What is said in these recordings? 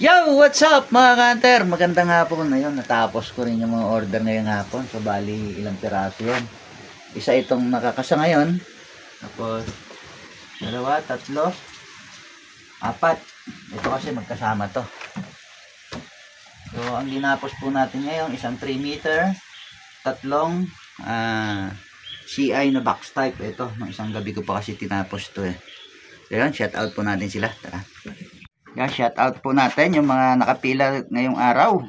Yo! What's up mga kanter? Magandang hapon. Ayun, natapos ko rin yung mga order ngayong hapon. So, bali, ilang piraso yun. Isa itong nakakasa ngayon. Tapos, dalawa, tatlo, apat. Ito kasi magkasama to. So, ang linapos po natin ngayon, isang 3 meter, tatlong CI na box type. Ito, ng isang gabi ko pa kasi tinapos to eh. So, yun, shout out po natin sila. Tara. Yan, shout out po natin yung mga nakapila ngayong araw.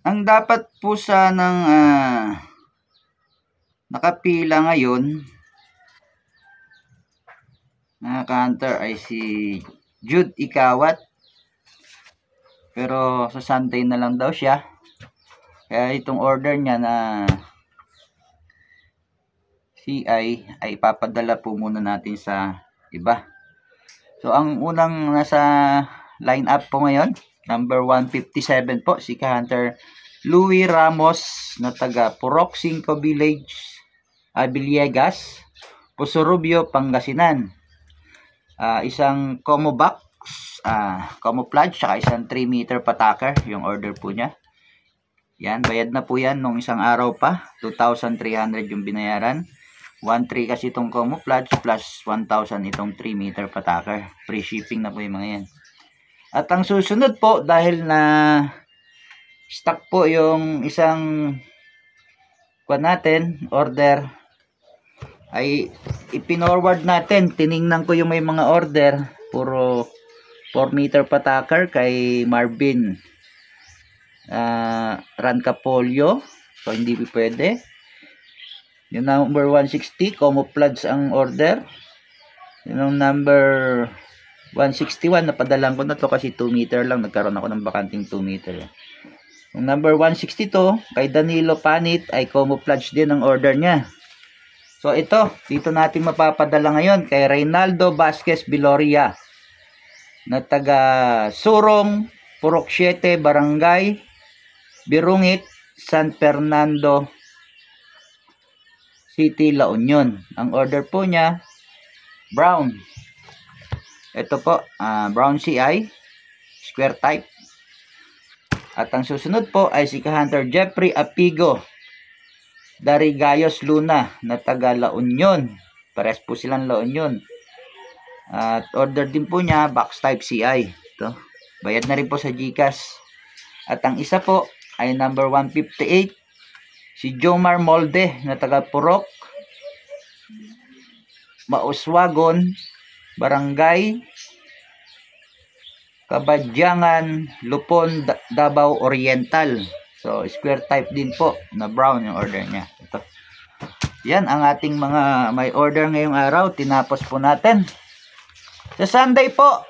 Ang dapat po sanang nakapila ngayon na counter ay si Jude Ikawat. Pero sa Sunday na lang daw siya. Kaya itong order niya na CI ay ipapadala po muna natin sa iba. So ang unang nasa line up po ngayon, number 157 po, si Hunter Louis Ramos na taga Purok 5 Village, Villegas, Pusurubio, Pangasinan. Isang Como box, Como plunge, saka isang 3 meter pataker yung order po niya. Yan, bayad na po yan nung isang araw pa, 2,300 yung binayaran. 1.3 kasi itong Como plunge plus 1,000 itong 3 meter pataker. Free shipping na po yung mga yan. At ang susunod po, dahil na stock po yung isang order, ay ipinorward natin. Tiningnan ko yung may mga order. Puro 4 meter pataker kay Marvin Rancapolio. So hindi pwede. Yung number 160, Como plunge ang order. Yung number 161, napadalan ko na to kasi 2 meter lang. Nagkaroon ako ng bakanting 2 meter. Yung number 162, kay Danilo Panit, ay Como plunge din ang order niya. So ito, dito natin mapapadala ngayon kay Reynaldo Vasquez Biloria na taga Surong, Purok 7, Barangay Birungit, San Fernando City, La Union. Ang order po niya, brown. Ito po, brown CI, square type. At ang susunod po ay si Hunter Jeffrey Apigo, Darigayos Luna, na taga La Union. Pares po silang La Union. At order din po niya, box type CI. Ito. Bayad na rin po sa GCash. At ang isa po ay number 158, si Jomar Molde na taga Purok, Mauswagon, Barangay Kabadyangan, Lupon, Davao Oriental. So square type din po na brown yung order niya. Ito. Yan ang ating mga may order ngayong araw. Tinapos po natin. Sa Sunday po,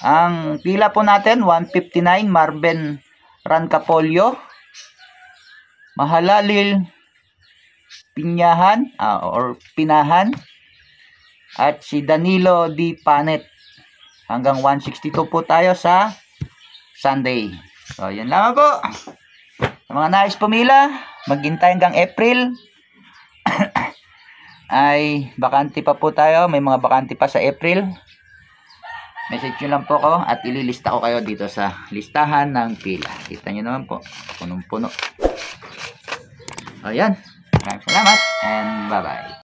ang pila po natin 159, Marvin Rancapolio, Mahalalil Pinyahan or Pinahan, at si Danilo D. Panet. Hanggang 162 po tayo sa Sunday. So yan lang po. Sa mga nais pumila, maghintay hanggang April. Ay bakante pa po tayo. May mga bakante pa sa April. Message nyo lang po ako at ililista ko kayo dito sa listahan ng pila. Kita nyo naman po, punong-puno. Ayan, maraming salamat and bye-bye.